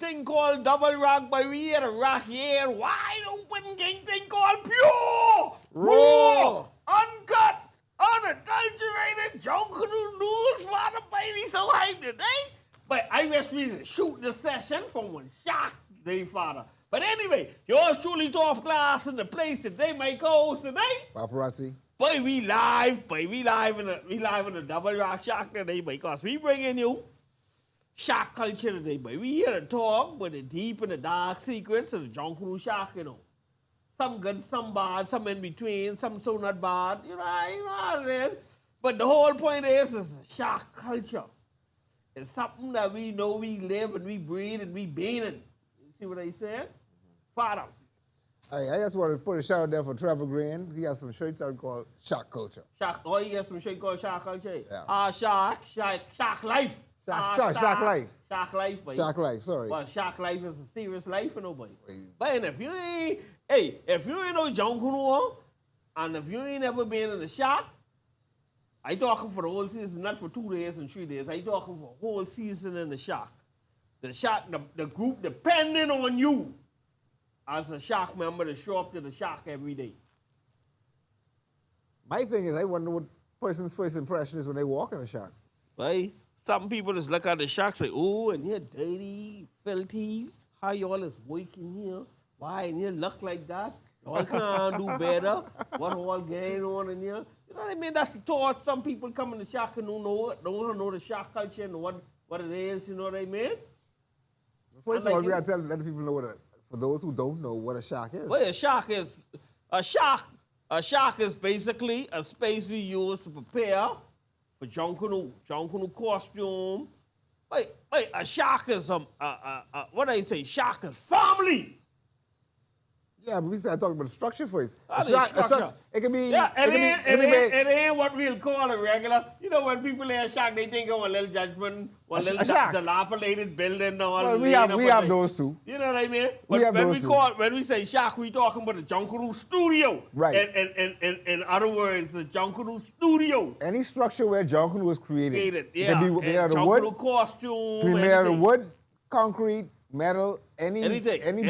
thing called double rock, but we had a rock here, wide open gang thing called pure, raw, uncut, unadulterated, Junkanoo news, father, baby, so hyped today. But I wish we could shoot the session from one shot today, father. But anyway, yours truly top class in the place today, my co-host today. Paparazzi. Boy, we live in the double rock shock today, because we bringing you shock culture today, boy. We here to talk with the deep and the dark secrets of the Junkanoo shock, you know. Some good, some bad, some in between, some so not bad, you know how it is. But the whole point is shock culture. It's something that we know we live and we breathe and we being in. You see what I said? Father. Hey, I just want to put a shout out there for Trevor Green. He has some shirts out called Shock Culture. Shock. Oh, he has some shit called shock culture. Yeah. Shock life. Shock life. Shock life, baby. Shock life, sorry. Well, shock life is a serious life for nobody. But if you ain't no Junkanoo, and if you ain't ever been in the shock, I talking for the whole season, not for 2 days and 3 days. I talking for a whole season in the shock. The shock, the group depending on you as a shock member to show up to the shock every day. My thing is, I wonder what person's first impression is when they walk in a shock. Right? Some people just look at the shock say, oh, and you're dirty, filthy. How y'all is working here? Why and you look like that? Y'all can't do better. What all going on in here? You know what I mean? That's the thought. Some people come in the shock and don't know the shock culture and what it is. You know what I mean? First of all, we got to let people know for those who don't know what a shock is. Well, a shock is basically a space we use to prepare for Junkanoo costume. Wait, a shock is what do I say? Shock is family. Yeah, but we started talking about the structure first. Structure. It can be. Yeah, it ain't what we'll call a regular. You know, when people hear shock, they think of a little judgment, one little dilapidated building. Well, we have those too. You know what I mean? When we say shock, we talking about the Junkanoo studio. Right. And in other words, the Junkanoo studio. Any structure where Junkanoo was created. Yeah. It can be made out of wood. Costume. Be made out of wood, concrete, metal, any building, any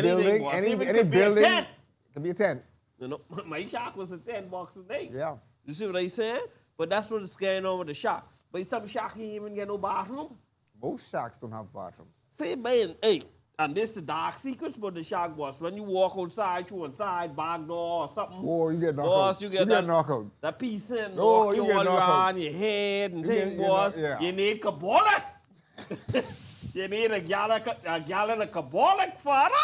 building. It can be a tent. You know, my shock was a $10 a day. Yeah. You see what I saying? But that's what's going on with the shock. But some shock ain't even get no bathroom. Most shocks don't have bathrooms. See, man, hey, and this the dark secrets about the shock, boss. When you walk outside, through inside, back door or something. Oh, you get knocked out. You get knocked out. That piece in, oh, you all around your head and thing, boss. You need Kabbalah. You need a gallon of Kabbalah, father.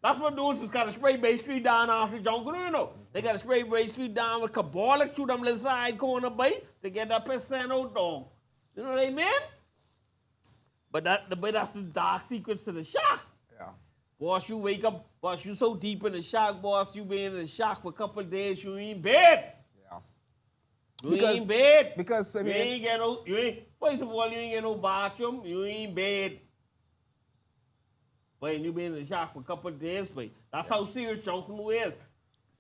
That's what dudes is got to spray Bay Street down after Junkanoo, you know. They got to spray Bay Street down with Kabbalah through them little side corner bay to get that percent out dog. You know what I mean? But that's the dark secrets to the shock. Yeah. Boss, you wake up, boss, you so deep in the shock, boss, you been in the shock for a couple of days, you ain't bed. Yeah. You ain't bed. Because, I mean... First of all, you ain't get no bathroom, you ain't bed. But you been in the shock for a couple of days, but that's how serious Junkanoo is.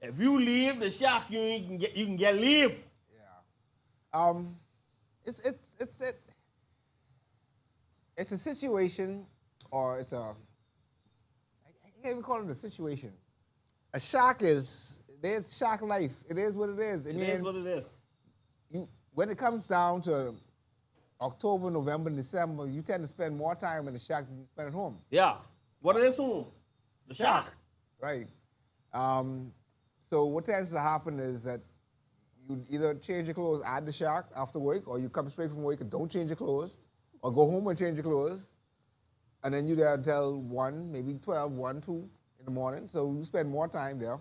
If you leave the shock, you can get leave. Yeah. It's a situation, or it's a, I can't even call it a situation. A shock there's shock life. It is what it is. It is what it is. When it comes down to October, November, December, you tend to spend more time in the shack than you spend at home. Yeah. What is home? The shack. Right. So what tends to happen is that you either change your clothes at the shack after work, or you come straight from work and don't change your clothes, or go home and change your clothes, and then you're there until 1, maybe 12, 1, 2 in the morning. So you spend more time there.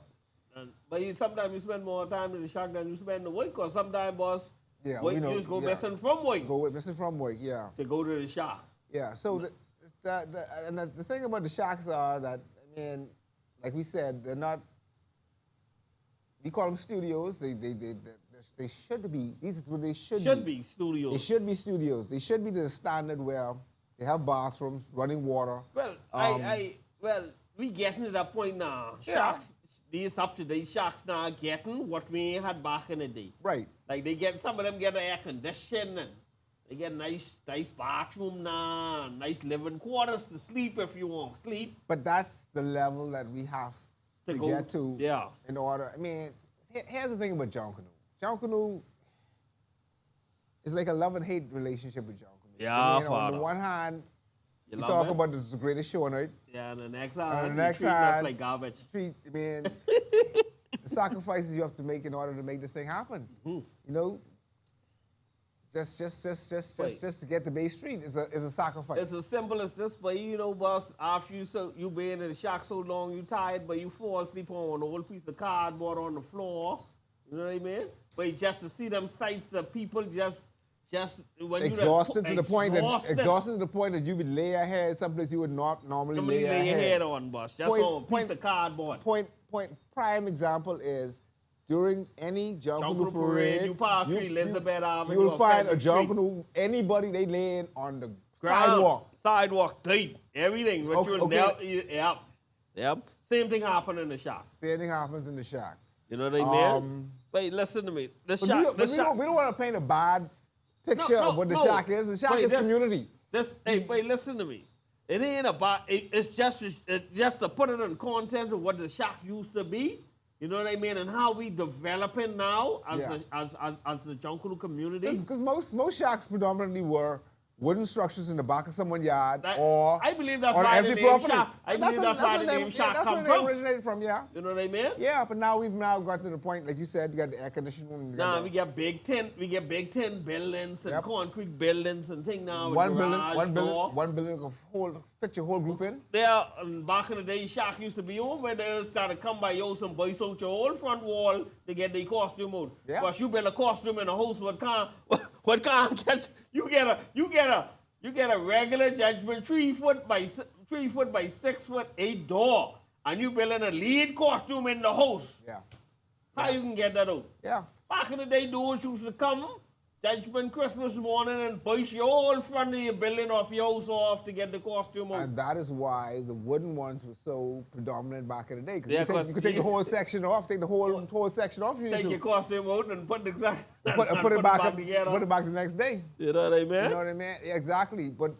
But sometimes you spend more time in the shack than you spend in the work, or sometimes, boss, you just go missing from work. Go missing from work, yeah. To go to the shack. Yeah, so the thing about the shacks are that, I mean, like we said, they're not, we call them studios. They should be, these are what they should be. Studios. They should be studios. They should be to the standard where they have bathrooms, running water. Well, we getting to that point now. Yeah. Shacks, these up-to-date shacks now are getting what we had back in the day. Right. Like some of them get air conditioning. They get nice bathroom now, nice living quarters to sleep if you want to sleep. But that's the level that we have to get to in order. I mean, here's the thing about Junkanoo. Junkanoo is like a love and hate relationship with Junkanoo. Yeah, I mean, on the one hand, you talk about this is the greatest show on earth. Yeah, and the next hand, and the next treat hand, us like garbage. I mean, the sacrifices you have to make in order to make this thing happen. You know, just to get to Bay Street is a sacrifice. It's as simple as this, but you know, boss, after you been in the shack so long, you tired, but you fall asleep on an old piece of cardboard on the floor. You know what I mean? But just to see them sights of people just when exhausted to the point that you would lay your head someplace you would not normally lay your head on, boss. Just on a piece of cardboard. Prime example is during any Junkanoo parade, you pass through Elizabeth Avenue. You'll find a Junkanoo, anybody they laying on the sidewalk, tight, everything. Yep. Same thing happened in the shack. Same thing happens in the shack. You know what I mean? Wait, listen to me. We don't want to paint a bad picture of what the shack is. The shack is community. Wait, listen to me. It ain't about. It's just to put it in context of what the shack used to be. You know what I mean? And how we developing now as the Junkanoo community. Because most shacks predominantly were wooden structures in the back of someone's yard or I believe that's on why empty the name property. shack. I believe that's why the name shack that's come where from. they originated from, yeah. You know what I mean? Yeah, but now we've got to the point, like you said, you got the air conditioning. We get big tin buildings and concrete buildings and things now. One building can fit your whole group in. Yeah, and back in the day, shack used to be on where they started come by some boys out your whole front wall to get their costume out. Yeah. Because you build a costume in a house, what can't get you get a regular Judgment 3 foot by 6 foot 8 door, and you building a lead costume in the house. Yeah. How you can get that out? Yeah. Back in the day, dudes used to come Judgment Christmas morning and push your whole front of your building off your house off to get the costume out. And that is why the wooden ones were so predominant back in the day. Because you could take the whole section off, take the whole section off. Take your costume out and put it back together. Put it back the next day. You know what I mean? You know what I mean? Exactly. But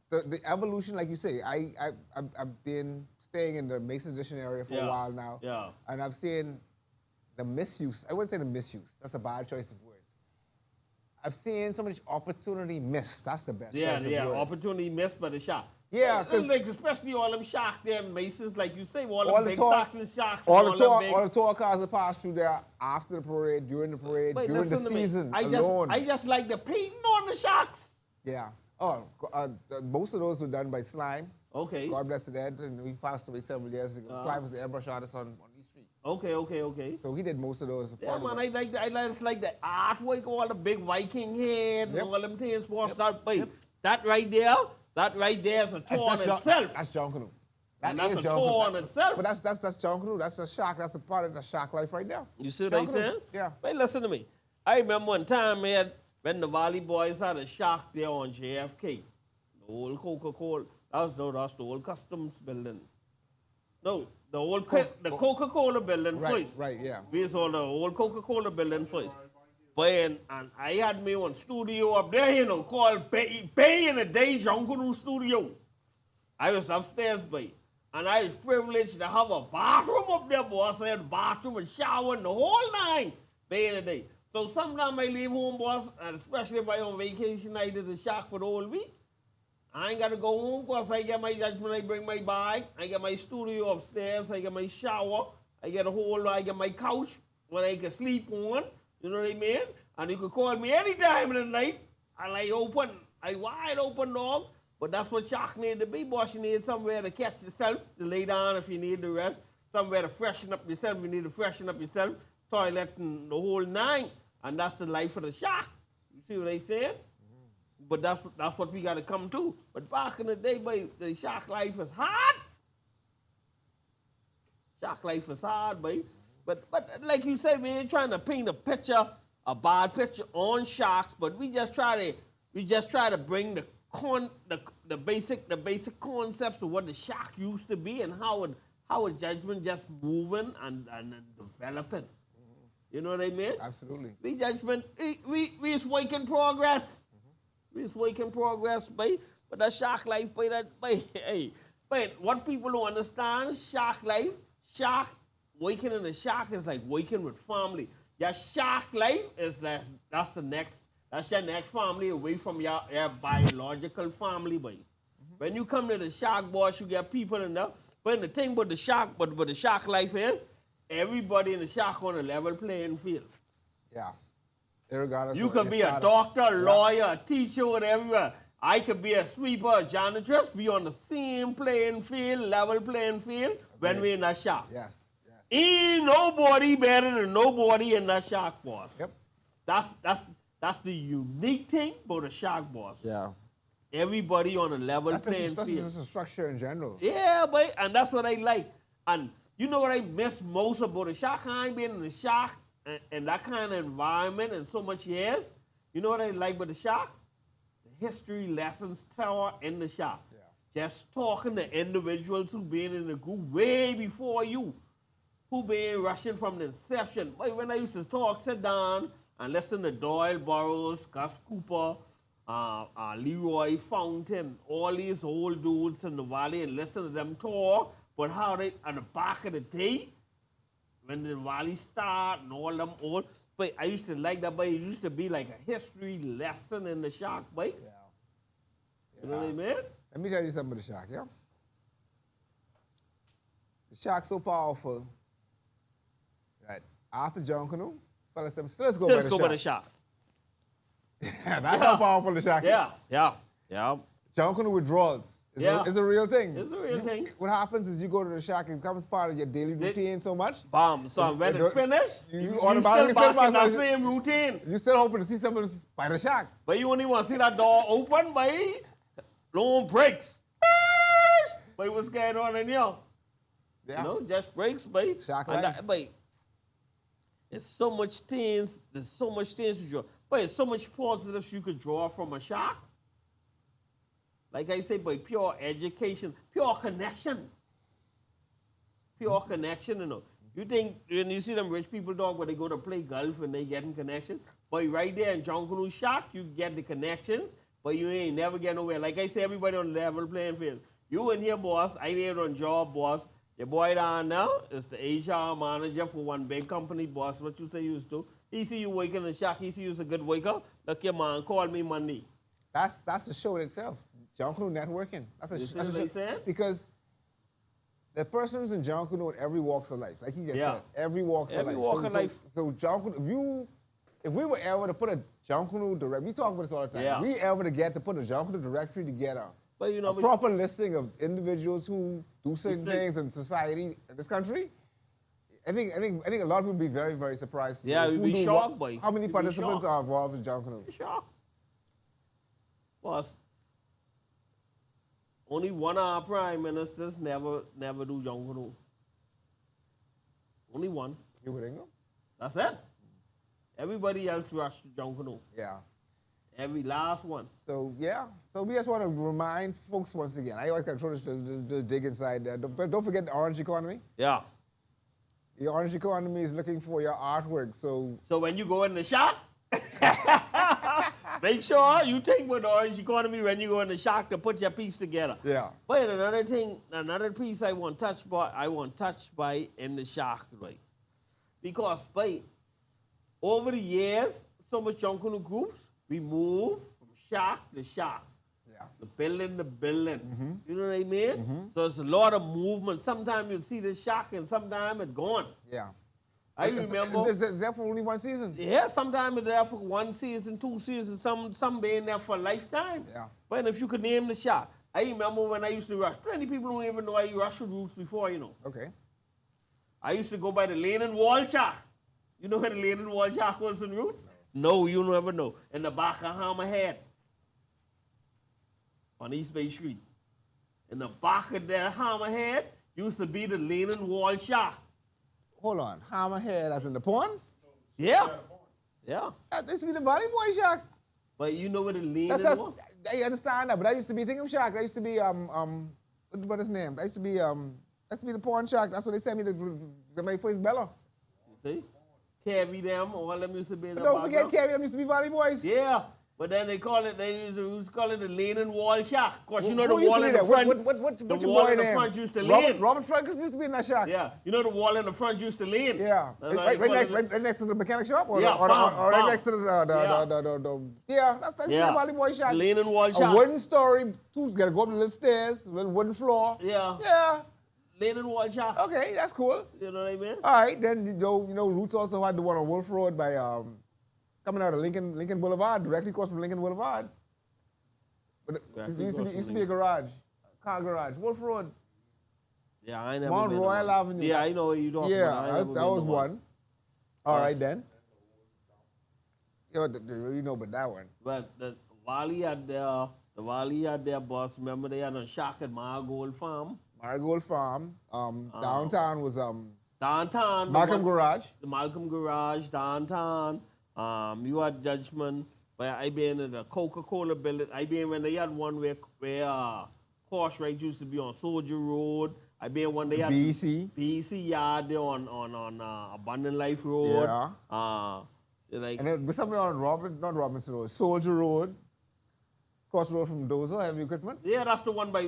the evolution, like you say, I've been staying in the Mason Edition area for a while now. Yeah. And I've seen the misuse. I wouldn't say the misuse. That's a bad choice of words. I've seen so much opportunity missed. That's the best choice of words. Opportunity missed by the shack. Yeah, because like especially all them shack there in Masons, like you say, all the big Saxon shacks. All the tour cars that pass through there after the parade, during the parade, during the season alone. I just like the painting on the shacks. Yeah. Oh, most of those were done by Slime. Okay. God bless the dead. And he passed away several years ago. Slime was the airbrush artist on East Street. Okay. So he did most of those. Yeah, man, I like the artwork, all the big Viking heads, and all them things. That right there is a tour in itself. That's Junkanoo. That's a tour in itself. But that's Junkanoo. That's a shack. That's a part of the shack life right there. You see what I said? Yeah. Wait, listen to me. I remember one time, man, when the Valley Boys had a shack there on JFK. The old Coca-Cola. That's the old Customs building. No, the old Coca-Cola building first. Right, yeah. We saw the old Coca-Cola building first. But and I had me one studio up there, called Bay in the Day Junkanoo Studio. I was upstairs, and I was privileged to have a bathroom up there, boss. I had a bathroom and shower and the whole nine, Bay in the Day. So sometimes I leave home, boss, and especially if I'm on vacation, I did the shack for the whole week. I ain't got to go home because I get my Judgment, I bring my bag, I get my studio upstairs, I get my shower, I get my couch where I can sleep on, you know what I mean? And you can call me any time in the night, and I wide open dog, but that's what shack need to be, boss. You need somewhere to catch yourself, to lay down if you need the rest, somewhere to freshen up yourself, you need to freshen up yourself, toilet and the whole nine, and that's the life of the shack. You see what I said? But that's what we got to come to. But back in the day, boy, the shack life is hard. Shack life is hard, boy. But like you said, we ain't trying to paint a bad picture on shacks. But we just try to bring the basic concepts of what the shack used to be and how a Judgment just moving and developing. You know what I mean? Absolutely. We Judgment, we is work in progress. It's work in progress, boy. But that shark life, boy, hey, but what people don't understand, shark life, shark, waking in the shark is like waking with family. Your shark life is that's your next family away from your biological family, boy. When you come to the shark boss, you get people in there. But the thing about the shark, but the shark life is, everybody in the shark on a level playing field. Yeah. Irregardless you could be a doctor, lawyer, teacher, whatever. I could be a sweeper, a janitress. We on the same playing field, level playing field when we in that shark. Yes. Ain't nobody better than nobody in that shark boss. Yep. That's the unique thing about a shark boss. Yeah. Everybody on a level playing field. That's just a structure in general. Yeah, but and that's what I like. And you know what I miss most about the shark? I ain't been in the shark and that kind of environment in so much years. You know what I like about the shark? The history lessons taught in the shark. Yeah. Just talking to individuals who been in the group way before you, who been rushing from the inception. But when I used to talk, sit down and listen to Doyle Burroughs, Gus Cooper, Leroy Fountain, all these old dudes in the valley, and listen to them talk, but how they, at the back of the day, when the valley start and all them old, but I used to like that, but it used to be like a history lesson in the shark, boy. Yeah. You know what I mean? Let me tell you something about the shark, yeah? The shark's so powerful that after Junkanoo, fellas, let's go by the shark. That's how powerful the shark is. Yeah. Junkanoo withdrawals is a real thing. It's a real thing. What happens is you go to the shark, it becomes part of your daily routine so much. Bam. So when it's finished, you automatically still back in that same routine. You still hoping to see someone by the shark. But you only want to see that door open, by long breaks. But what's going on in here? Yeah. You know, just breaks, by. Shark life. There's so much things to draw. But there's so much positives you could draw from a shark. Like I say, by pure education, pure connection. Pure connection, you know. You think, when you see them rich people talk where they go to play golf and they getting connections, but right there in Junkanoo Shark, you get the connections, but you ain't never get nowhere. Like I say, everybody on the level playing field. You in here, boss, I there on job, boss. Your boy down now is the HR manager for one big company, boss. What you say you used to? He see you working in the shark, he see you as a good worker. Look, your man, call me Monday. That's the show itself. Junkanoo networking. That's a show. Because the persons in Junkanoo in every walks of life, like he just said, every walks of life. So Junkanoo, if we were ever to put a Junkanoo directory, we talk about this all the time. Yeah. We ever to get to put a Junkanoo directory together, but, you know, a proper listing of individuals who do certain things in society in this country. I think a lot of people would be very, very surprised. Yeah, we'd be shocked, boy. How many participants are involved in Junkanoo? Shocked. Boss, only one of our prime ministers never do Junkanoo. Only one. You would think so? That's it. Everybody else rushed to Junkanoo. Yeah. Every last one. So, yeah. So we just want to remind folks once again. I always control this to dig inside there. Don't forget the orange economy. Yeah. The orange economy is looking for your artwork. So when you go in the shop, make sure you take with the orange economy when you go in the shop to put your piece together. Yeah. But another piece I want touched by in the shark, right? Because over the years, so much Junkanoo groups, we move from shark to shark. Yeah. The building to building. Mm-hmm. You know what I mean? Mm-hmm. So it's a lot of movement. Sometimes you'll see the shark and sometimes it's gone. Yeah. I remember. Is that for only one season? Yeah, sometimes it's there for 1 season, 2 seasons, some being there for a lifetime. Yeah. But if you could name the shark. I remember when I used to rush. Plenty of people don't even know I rushed routes before, you know. Okay. I used to go by the lane and wall shark. You know where the lane and wall shark was in routes? No, you never know. In the back of Hammerhead. On East Bay Street. In the back of that Hammerhead used to be the lane and wall shark. Hold on. Hammerhead as in the pond? Yeah. Yeah. That used to be the Valley Boy shark. But you know what the lane was? I understand that, but I used to be thinking shark. I used to be what his name? I used to be the pond shark. That's what they sent me to my first Bella. You see? Carry them, all them used to be in the Don't forget Carry them used to be Valley Boys. Yeah. But then they used to call it the lane and wall shack. Of course, you know Who the used to wall be in the there? front. What The your wall boy in the name? front used to lean. Robert Francis used to be in that shack. Yeah, you know the wall in the front used to lean. Yeah. That's why Right, they right, call next, right next to the mechanic shop? Or, Yeah, or right bam. next to the yeah, that's Yeah. the Valley Boy shack. Lane and wall A shack. wooden story, two, gotta go up the little stairs, little wooden floor. Yeah. Yeah. Lane and wall shack. Okay, that's cool. You know what I mean? All right, then you know Roots also had the one on Wolf Road by coming out of Lincoln Boulevard, directly across from Lincoln Boulevard. But it used to be a garage, car garage, Wolf Road. Yeah, I never Mount been Royal on. Avenue. Yeah, I know what you're talking about. Yeah, that was one. All right then. You know, but that one. But the Valley had their boss. Remember they had a shack at Marigold Farm. Marigold Farm. Downtown was Downtown. Malcolm Garage. The Malcolm Garage downtown. You had Judgment. But I been in the Coca-Cola building. I been when they had one where Horse Right used to be on Soldier Road. I been one they had BC yard there on Abundant Life Road. Yeah. Like, and then somewhere on not Robinson Road, Soldier Road. Cross road from Dozer, heavy equipment. Yeah, that's the one by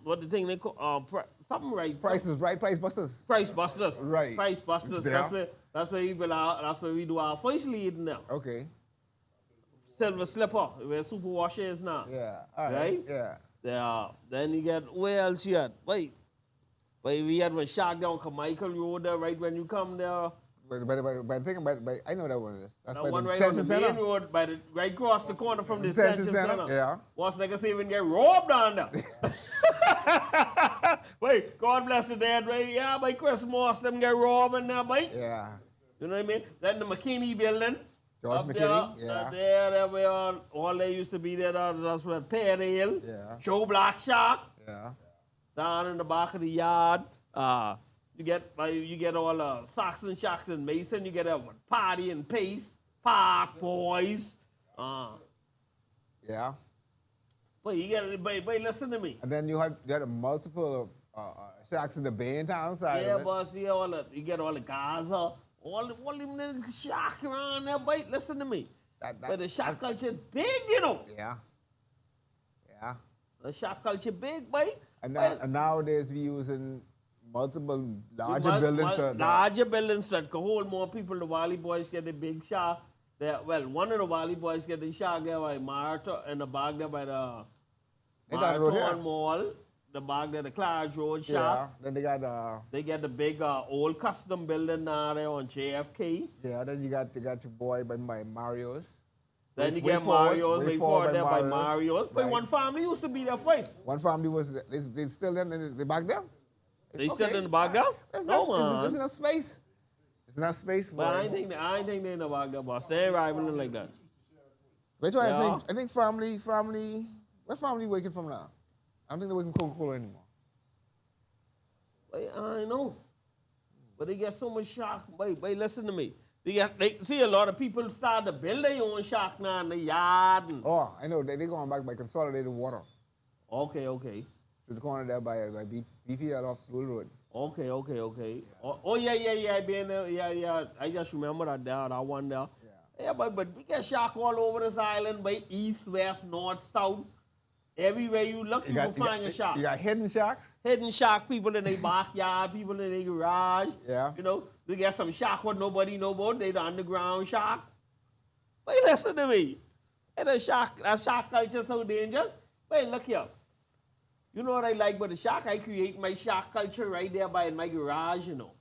what the thing they call something right. Prices right, Price Busters. Price Busters. Right. Price Busters. That's where we do our first lead now. Okay. Silver Slipper, where Super Wash is now. Yeah. All right. Yeah. Then you get where else you had? Wait, we had one shack down Carmichael Road there, right when you come there. But I know that one is. That's that by one the right on the Center. main road, right across the corner from the Detention Center. Yeah. What's like I say even get robbed down there? Wait, God bless the dead, right? Yeah, by Christmas, them get robbed in there, mate. Yeah. You know what I mean? Then the McKinney building. George McKinney, yeah. There where all they used to be there, that's where Pale Ale. Yeah. Joe Black Shark. Yeah. Down in the back of the yard. You get all Saxon, Shacks, and Mason. You get a Party and Pace, Park Boys. Yeah. But listen to me. And then you had a multiple shacks in the Baintown side. Yeah, boss. Yeah, you get all the Gaza, all them little shacks around there. But listen to me. But the shack culture is big, you know. Yeah. Yeah. The shack culture big, boy. And nowadays we using multiple larger buildings. Larger buildings that can hold more people. The Valley Boys get a big shack. One of the Valley Boys get the shack there by Martha and the back there by the Marathon Mall. The back there, the Clarge Road shack. Yeah. Then they got the big old custom building now there on JFK. Yeah. Then you got your boy by Mario's. Then you get Mario's. Way forward there by Mario's. But one family used to be there first. One family was they still there. They back there. They still in the back there? This is not space. It's not space. But I ain't think they in the back there, boss. They ain't rivaling like that. That's why I think family. Where family waking from now? I don't think they're waking from Coca-Cola anymore. I know. But they get so much shock. Wait, listen to me. They see a lot of people start to build their own shack now in the yard. Oh, I know. They're going back by Consolidated Water. Okay. To the corner there by BPL off Bull Road. Okay. Oh, yeah. I been there. Yeah. I just remember that one there. Yeah, but we get shack all over this island by east, west, north, south. Everywhere you look, you can find a shack. You got hidden shacks? Hidden shack, people in their backyard, people in their garage. Yeah. You know, they get some shack what nobody know about. They the underground shack. But listen to me. That shack culture so dangerous. But look here. You know what I like about the shack? I create my shack culture right there by my garage, you know.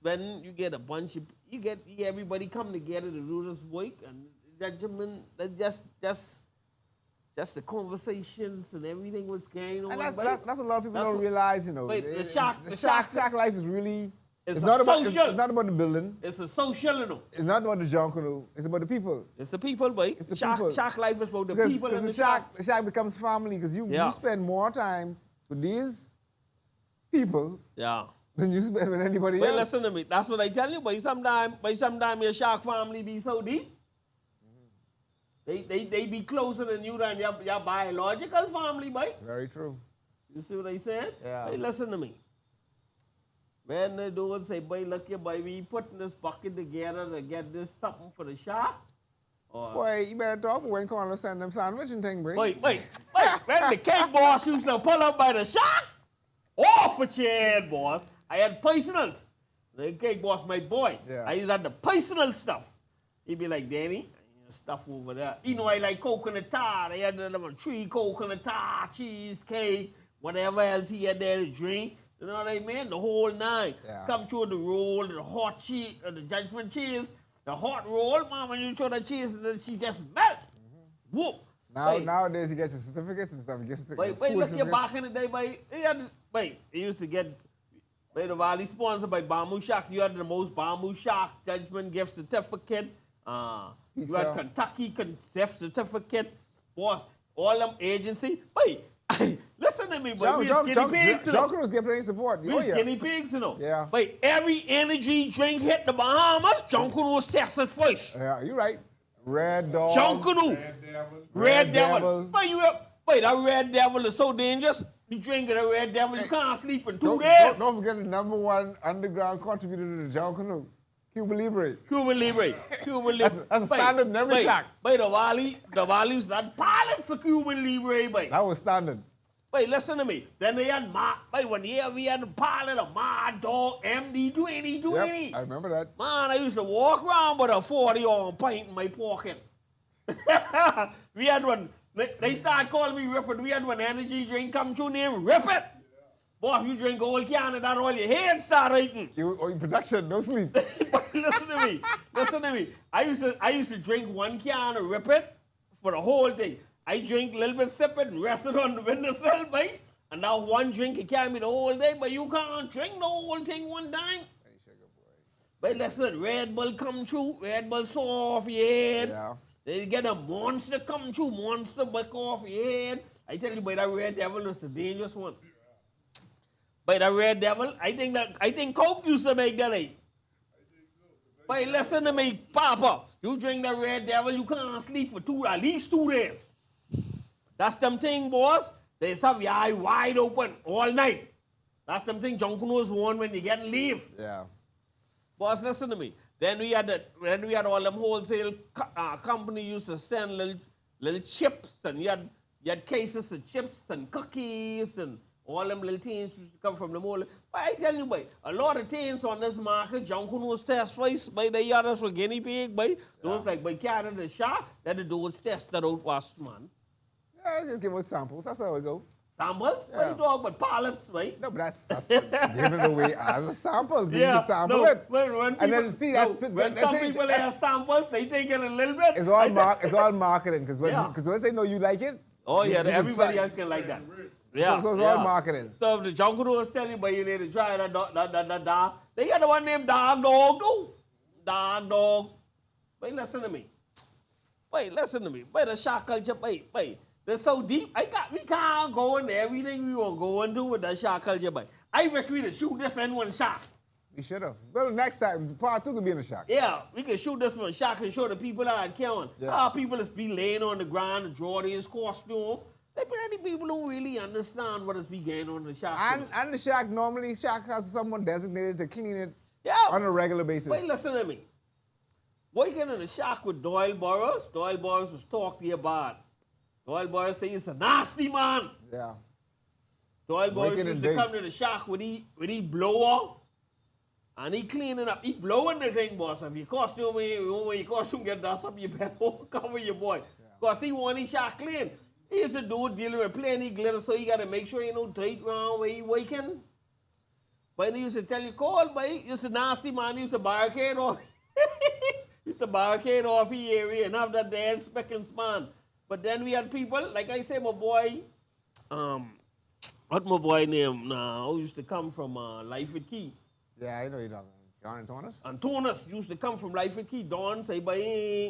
When you get a bunch of, you get everybody come together to do this work, and that just the conversations and everything was going on. And that's a lot of people don't realize, you know. Wait, the shack life is really, it's not about the building. It's a social, you know. It's not about the Junkanoo. It's about the people. It's the people, boy. It's the people. Shack life is about the people in the shack. The shack becomes family because you spend more time with these people than you spend with anybody else. But listen to me. That's what I tell you, boy. Sometimes your shack family be so deep. They be closer than you than your biological family, boy. Very true. You see what I said? Yeah. Hey, listen to me. When they do and say, boy, look here, boy, we putting this bucket together to get this something for the shack. Boy, you better talk when Corner send them sandwich and thing, boy. Wait. When the cake boss used to pull up by the shack, off a chair, boss. I had personals. The cake boss, my boy. Yeah. I used to have the personal stuff. He'd be like, Danny, stuff over there. You know, I like coconut tart. I had the number 3 coconut tart, cheesecake, whatever else he had there to drink. You know what I mean? The whole night. Yeah. Come through the roll, the hot cheese, the judgment cheese, the hot roll. Mom, when you throw the cheese, and then she just melt. Whoop. Nowadays, you get your certificates and stuff. You get Wait, look here back in the day, boy. They used to get, by the Valley sponsored by Bamboo Shack. You had the most Bamboo Shack judgment gift certificate. You had Kentucky gift certificate. Boss, all them agency. Wait, listen to me, boy. We guinea pigs, you know. Junkanoo's get plenty support. We guinea pigs, you know. Yeah. Wait, every energy drink hit the Bahamas, Junkanoo was tested first. Yeah, you're right. Red Dog. Junkanoo. Red Devil. Wait, that Red Devil is so dangerous. You drink a Red Devil, you can't sleep in 2 days. Don't forget the #1 underground contributor to the Junkanoo, Cuba Libre. That's a standard in every shack. Wait, the Valley's not pilot for Cuban Libre, boy. That was standard. Wait, listen to me. Then they had we had the pilot of Mad Dog MD20. Yep, I remember that. Man, I used to walk around with a 40-ounce pint in my pocket. We had one. They started calling me Rip It. We had one energy drink come through named Rip It. Yeah. Boy, if you drink a whole can of that, all your head start eating. Your production, no sleep. Listen to me. I used to drink 1 can of Rip It for the whole thing. I drink a little bit, sip it, and rest it on the windowsill, mate. And now 1 drink can carry me the whole day, but you can't drink the whole thing one time. Hey, sugar boy. But listen, Red Bull come through, Red Bull saw off your head. Yeah. They get a monster come through, monster buck off your head. I tell you, boy, that Red Devil was the dangerous one. But that Red Devil, I think Coke used to make that, eh? But listen to me, Papa. You drink that Red Devil, you can't sleep for at least 2 days. That's them thing, boss. They have your eye wide open all night. That's them thing Junkanoo's worn when you get leave. Yeah. Boss, listen to me. Then we had all them wholesale company used to send little chips, and you had cases of chips and cookies and all them little things used to come from the mall. But I tell you, boy, a lot of things on this market, Junkanoo's test first, boy, they had us for guinea pig, boy. Those like by Canada Shack, that the dudes test that out was, man. Yeah, let's just give it samples. That's how it go. Samples? Yeah. What you talk about? Pallets, right? No, but that's giving it away as a sample. You need to sample it. And then see, when some people have samples, they take it a little bit. It's all marketing, because when they say no, you like it. Oh yeah, everybody else can like that. Yeah, so it's all marketing. So if the Junkanoo was telling you, but you need to try that dog. They got the one named Dog too. Dog. Wait, listen to me. Wait, the shark culture, wait. They're so deep. We can't go into everything we want to go into with that shark culture, but I wish we could shoot this in one shot. We should have. Well, next time, part 2 could be in the shack. Yeah, we could shoot this one shot and show the people how it count. How people just be laying on the ground and draw these costume. Many people don't really understand what is being on the shack. And the shack, normally, shack has someone designated to clean it on a regular basis. Wait, listen to me. Working in the shack with Doyle Burrows was talked to you about. Doyle Burrows say he's a nasty man. Yeah. Doyle Burrows used to come to the shack with he blower. And he cleaning up. He blowing the thing, boss. If your costume get dust up, you better cover your boy. Because he want his shack clean. He used to do it dealing with plenty glitter, so he got to make sure he no tight around where he waking. But he used to tell you, call, but he used to nasty man. He used to barricade off. The area and have that there inspections man. But then we had people, like I say, my boy, what my boy name now, who used to come from Life with Key. Yeah, I know you're talking. John Antonis? Antonis used to come from Life with Key. Don say, but he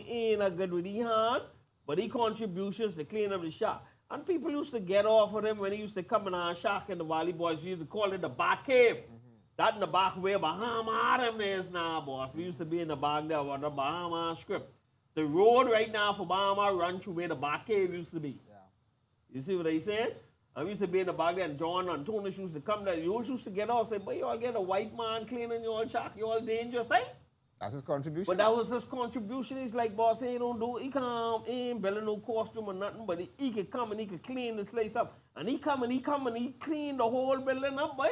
ain't a good with his hand, but he contributions to clean up the shop. And people used to get off of him when he used to come in our shack in the Valley Boys. We used to call it the Bat Cave. That in the back where Bahama is now, boss. We used to be in the back there with the Bahama script. The road right now for Bahama run through where the Bat Cave used to be. Yeah. You see what they said? I used to be in the back there, and John and Tony used to come there. You used to get off and say, but you all get a white man cleaning your shack, you all dangerous, eh? That's his contribution. But that was his contribution. He's like, boss, he don't do, he ain't building no costume or nothing, but he could come and he could clean this place up. And he cleaned the whole building up, boy.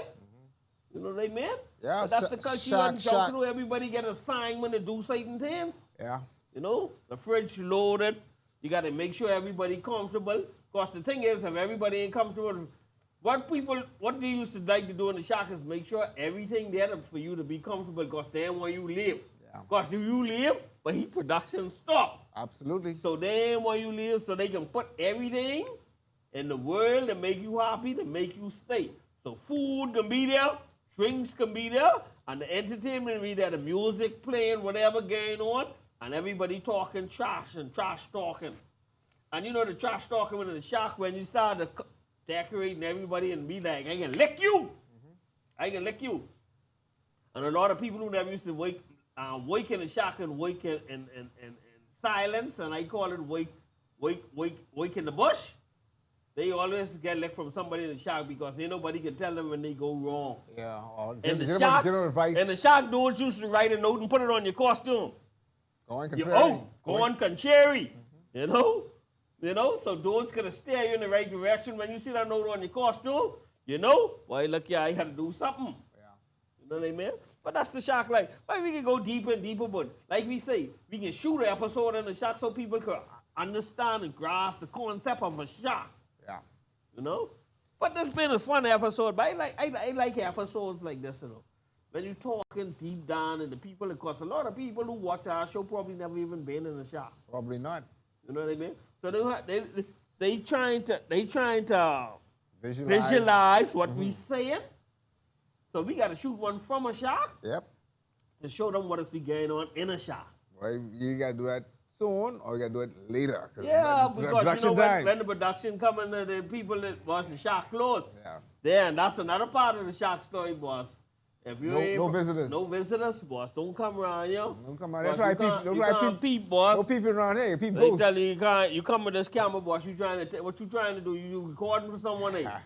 You know what I mean? Yeah, but that's the culture of Junkanoo. Everybody get assignment to do certain things. Yeah. You know, the fridge loaded. You got to make sure everybody comfortable. Because the thing is, if everybody ain't comfortable, what they used to like to do in the shack is make sure everything there for you to be comfortable, because then where you live. Because if you live, but he production stop. Absolutely. So then when you live, so they can put everything in the world to make you happy, to make you stay. So food can be there, drinks can be there, and the entertainment can be there, the music playing, whatever going on, and everybody talking trash and trash talking. And you know the trash talking in the shack, when you start decorating everybody and be like, I can lick you. I can lick you. And a lot of people who never used to wake in the shack and wake in silence, and I call it wake in the bush. They always get licked from somebody in the shack because ain't nobody can tell them when they go wrong. Yeah. In the shack, dudes used to write a note and put it on your costume. Go on contrary. Go on contrary. You know, so dudes gonna steer you in the right direction. When you see that note on your costume, you know, boy, look, yeah, I had to do something. Yeah. You know what I mean? But that's the shack life. But we can go deeper and deeper, but like we say, we can shoot an episode in the shack so people can understand and grasp the concept of a shack. Yeah. You know? But this been a fun episode, but I like episodes like this, you know. When you're talking deep down and the people, of course, a lot of people who watch our show probably never even been in the shack. Probably not. You know what I mean? So they trying to visualize what we saying. So we got to shoot one from a shack. Yep. To show them what is going on in a shack. Well, you got to do that soon, or you got to do it later. Yeah, because you know when the production coming, the people that was the shack closed. Yeah. Then that's another part of the shack story, boss. If you no visitors. No visitors, boss. Don't come around here. Don't come around here. Don't try peep, boss. No peeping around here. Peep they ghosts. tell you come with this camera, boss. What you trying to do? You recording for someone else.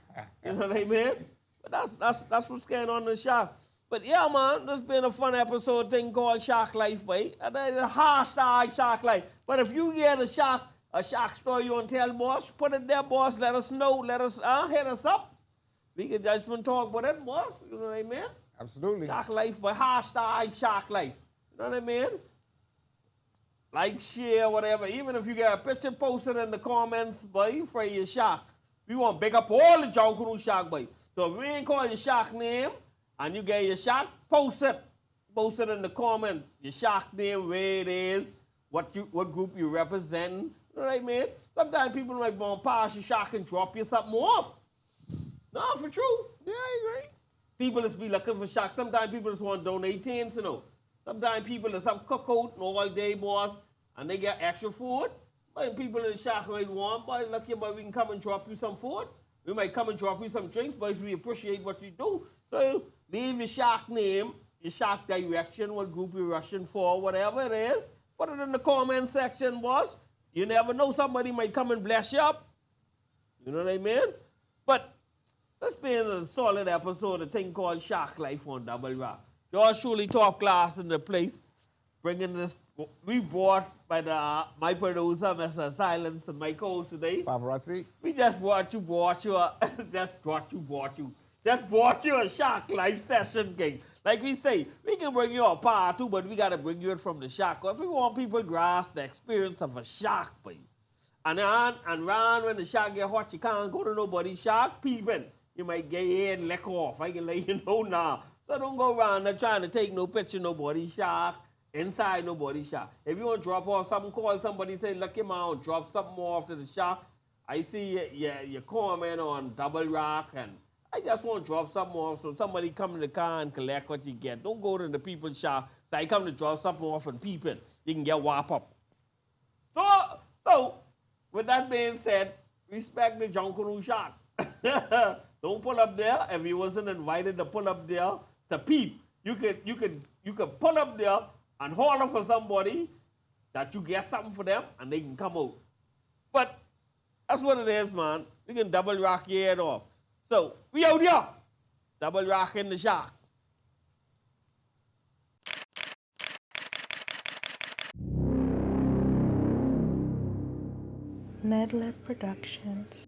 You know what I mean? But that's what's going on in the shack. But yeah, man, this been a fun episode thing called Shack Life, boy. And then the hashtag Shack Life. But if you get a shack story you want to tell, boss, put it there, boss. Let us know. Let us hit us up. We can just talk about it, boss. You know what I mean? Absolutely. Shack Life, but hashtag Shack Life. You know what I mean? Like, share, whatever. Even if you get a picture posted in the comments, boy, for your shack. We want to big up all the Junkanoo shack, boy. So if we ain't calling your shack name and you get your shack, post it. Post it in the comment. Your shack name, where it is, what group you representing. You know what I mean? Sometimes people might want to pass your shack and drop you something off. No, for true. Yeah, I agree. People just be looking for shack. Sometimes people just want to donate things, you know. Sometimes people just have cookout all day, boss, and they get extra food. But people in the shack might want, but lucky, but we can come and drop you some food. We might come and drop you some drinks, but we appreciate what you do. So leave your shack name, your shack direction, what group you're rushing for, whatever it is. Put it in the comment section, boss. You never know, somebody might come and bless you up. You know what I mean? But this been a solid episode, a thing called Shack Life on Double Rock. You're surely top class in the place. Bringing this, we brought by my producer, Mr. Silence, and my co-host today. Paparazzi. We just brought you a Shack Life session, King. Like we say, we can bring you a part too, but we got to bring you it from the shack. Because we want people to grasp the experience of a shack, boy. And round when the shack get hot, you can't go to nobody's shack peeping. You might get your head lick off. I can let you know now. So don't go around there trying to take no picture nobody's shack, inside nobody's shack. If you want to drop off something, call somebody, say, look him out, drop something off to the shack. I see your comment on Double Rock, and I just want to drop something off so somebody come in the car and collect what you get. Don't go to the people's shack. Say, I come to drop something off and peeping. You can get whop up. So, with that being said, respect the Junkanoo shack. Don't pull up there if you wasn't invited to pull up there to peep. You could pull up there and holler for somebody that you get something for them and they can come out. But that's what it is, man. We can double rock your head off. So we out here. Double rock in the shack. Nedlip Productions.